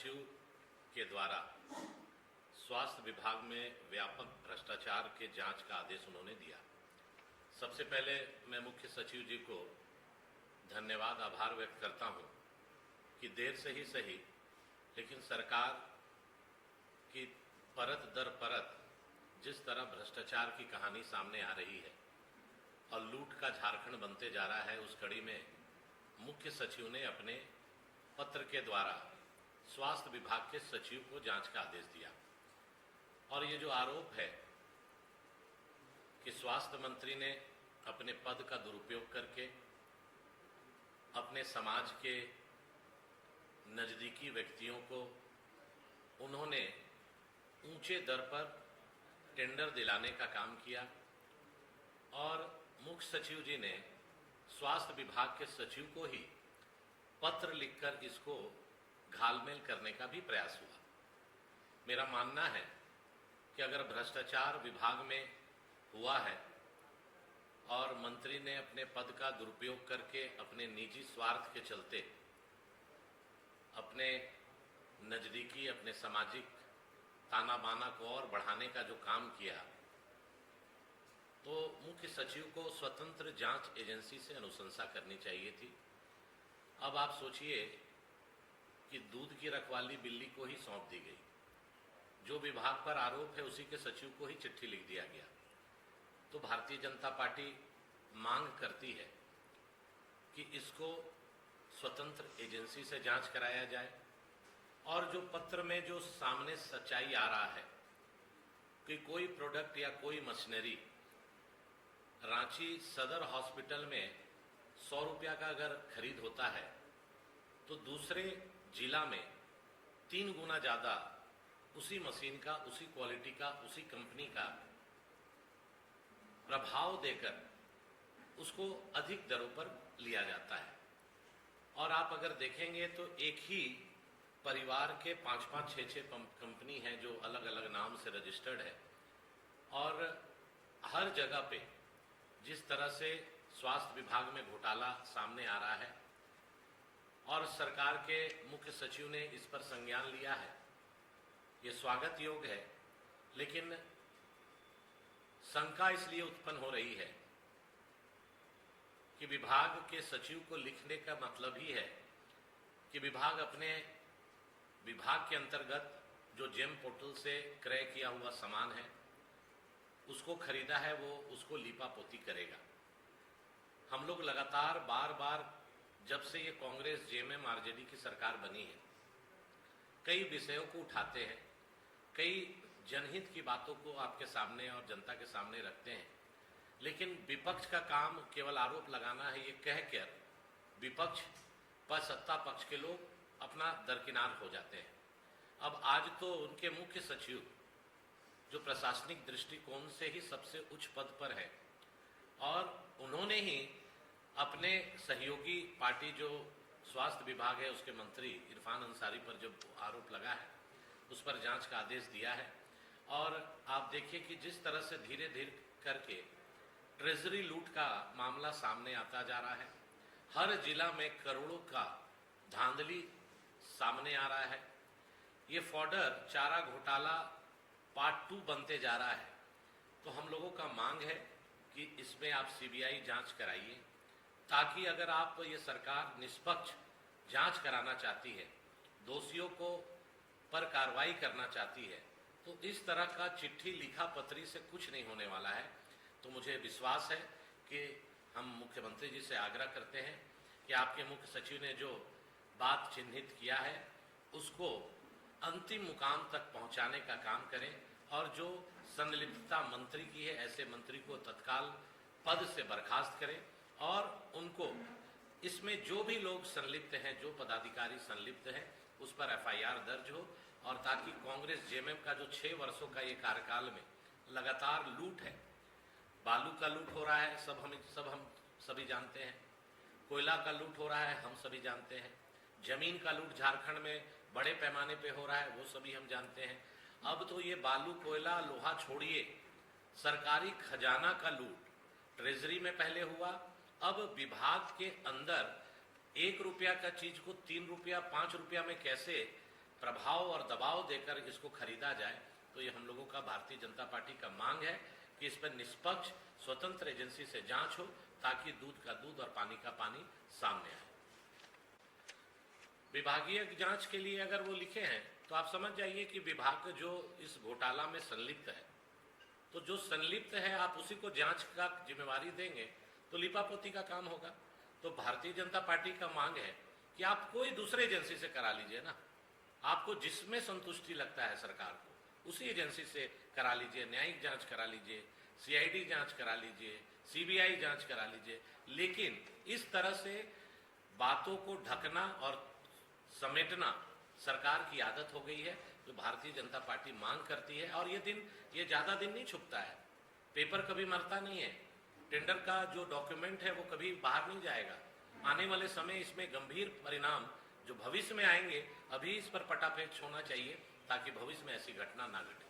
सचिव के द्वारा स्वास्थ्य विभाग में व्यापक भ्रष्टाचार के जांच का आदेश उन्होंने दिया। सबसे पहले मैं मुख्य सचिव जी को धन्यवाद आभार व्यक्त करता हूं कि देर से ही सही लेकिन सरकार की परत दर परत जिस तरह भ्रष्टाचार की कहानी सामने आ रही है और लूट का झारखंड बनते जा रहा है, उस कड़ी में मुख्य सचिव ने अपने पत्र के द्वारा स्वास्थ्य विभाग के सचिव को जांच का आदेश दिया। और ये जो आरोप है कि स्वास्थ्य मंत्री ने अपने पद का दुरुपयोग करके अपने समाज के नजदीकी व्यक्तियों को उन्होंने ऊंचे दर पर टेंडर दिलाने का काम किया और मुख्य सचिव जी ने स्वास्थ्य विभाग के सचिव को ही पत्र लिखकर इसको घालमेल करने का भी प्रयास हुआ। मेरा मानना है कि अगर भ्रष्टाचार विभाग में हुआ है और मंत्री ने अपने पद का दुरुपयोग करके अपने निजी स्वार्थ के चलते अपने नजदीकी अपने सामाजिक ताना बाना को और बढ़ाने का जो काम किया, तो मुख्य सचिव को स्वतंत्र जांच एजेंसी से अनुशंसा करनी चाहिए थी। अब आप सोचिए कि दूध की रखवाली बिल्ली को ही सौंप दी गई। जो विभाग पर आरोप है उसी के सचिव को ही चिट्ठी लिख दिया गया। तो भारतीय जनता पार्टी मांग करती है कि इसको स्वतंत्र एजेंसी से जांच कराया जाए और जो पत्र में जो सामने सच्चाई आ रहा है कि कोई प्रोडक्ट या कोई मशीनरी रांची सदर हॉस्पिटल में 100 रुपया का अगर खरीद होता है तो दूसरे जिला में 3 गुना ज़्यादा उसी मशीन का, उसी क्वालिटी का, उसी कंपनी का प्रभाव देकर उसको अधिक दरों पर लिया जाता है। और आप अगर देखेंगे तो एक ही परिवार के 5-5, 6-6 कंपनी हैं जो अलग अलग नाम से रजिस्टर्ड है और हर जगह पे जिस तरह से स्वास्थ्य विभाग में घोटाला सामने आ रहा है और सरकार के मुख्य सचिव ने इस पर संज्ञान लिया है, ये स्वागत योग्य है। लेकिन शंका इसलिए उत्पन्न हो रही है कि विभाग के सचिव को लिखने का मतलब ही है कि विभाग अपने विभाग के अंतर्गत जो जेम पोर्टल से क्रय किया हुआ सामान है उसको खरीदा है, वो उसको लीपा पोती करेगा। हम लोग लगातार बार बार जब से ये कांग्रेस जेएमएम आरजेडी की सरकार बनी है कई विषयों को उठाते हैं, कई जनहित की बातों को आपके सामने और जनता के सामने रखते हैं, लेकिन विपक्ष का काम केवल आरोप लगाना है। ये कहकर विपक्ष पर सत्ता पक्ष के लोग अपना दरकिनार हो जाते हैं। अब आज तो उनके मुख्य सचिव जो प्रशासनिक दृष्टिकोण से ही सबसे उच्च पद पर है और उन्होंने ही अपने सहयोगी पार्टी जो स्वास्थ्य विभाग है उसके मंत्री इरफान अंसारी पर जब आरोप लगा है उस पर जांच का आदेश दिया है। और आप देखिए कि जिस तरह से धीरे धीरे करके ट्रेजरी लूट का मामला सामने आता जा रहा है, हर जिला में करोड़ों का धांधली सामने आ रहा है। ये फॉडर चारा घोटाला पार्ट 2 बनते जा रहा है। तो हम लोगों का मांग है कि इसमें आप सीबीआई जांच कराइए ताकि अगर आप ये सरकार निष्पक्ष जांच कराना चाहती है, दोषियों को पर कार्रवाई करना चाहती है, तो इस तरह का चिट्ठी लिखा पत्री से कुछ नहीं होने वाला है। तो मुझे विश्वास है कि हम मुख्यमंत्री जी से आग्रह करते हैं कि आपके मुख्य सचिव ने जो बात चिन्हित किया है उसको अंतिम मुकाम तक पहुंचाने का काम करें और जो संलिप्तता मंत्री की है ऐसे मंत्री को तत्काल पद से बर्खास्त करें और उनको इसमें जो भी लोग संलिप्त हैं, जो पदाधिकारी संलिप्त हैं, उस पर एफआईआर दर्ज हो और ताकि कांग्रेस जेएमएम का जो 6 वर्षों का ये कार्यकाल में लगातार लूट है, बालू का लूट हो रहा है, हम सभी जानते हैं, कोयला का लूट हो रहा है, हम सभी जानते हैं, जमीन का लूट झारखंड में बड़े पैमाने पे हो रहा है, वो सभी हम जानते हैं। अब तो ये बालू कोयला लोहा छोड़िए, सरकारी खजाना का लूट ट्रेजरी में पहले हुआ, अब विभाग के अंदर 1 रुपया का चीज को 3 रुपया 5 रुपया में कैसे प्रभाव और दबाव देकर इसको खरीदा जाए, तो ये हम लोगों का भारतीय जनता पार्टी का मांग है कि इस पर निष्पक्ष स्वतंत्र एजेंसी से जांच हो, ताकि दूध का दूध और पानी का पानी सामने आए। विभागीय जांच के लिए अगर वो लिखे हैं तो आप समझ जाइए कि विभाग जो इस घोटाला में संलिप्त है, तो जो संलिप्त है आप उसी को जांच का जिम्मेवारी देंगे तो लिपापोती का काम होगा। तो भारतीय जनता पार्टी का मांग है कि आप कोई दूसरे एजेंसी से करा लीजिए ना, आपको जिसमें संतुष्टि लगता है सरकार को उसी एजेंसी से करा लीजिए, न्यायिक जांच करा लीजिए, सीआईडी जांच करा लीजिए, सीबीआई जांच करा लीजिए, लेकिन इस तरह से बातों को ढकना और समेटना सरकार की आदत हो गई है, जो भारतीय जनता पार्टी मांग करती है। और ये ज्यादा दिन नहीं छुपता है, पेपर कभी मरता नहीं है, टेंडर का जो डॉक्यूमेंट है वो कभी बाहर नहीं जाएगा। आने वाले समय इसमें गंभीर परिणाम जो भविष्य में आएंगे, अभी इस पर पटाफेच होना चाहिए ताकि भविष्य में ऐसी घटना ना घटे।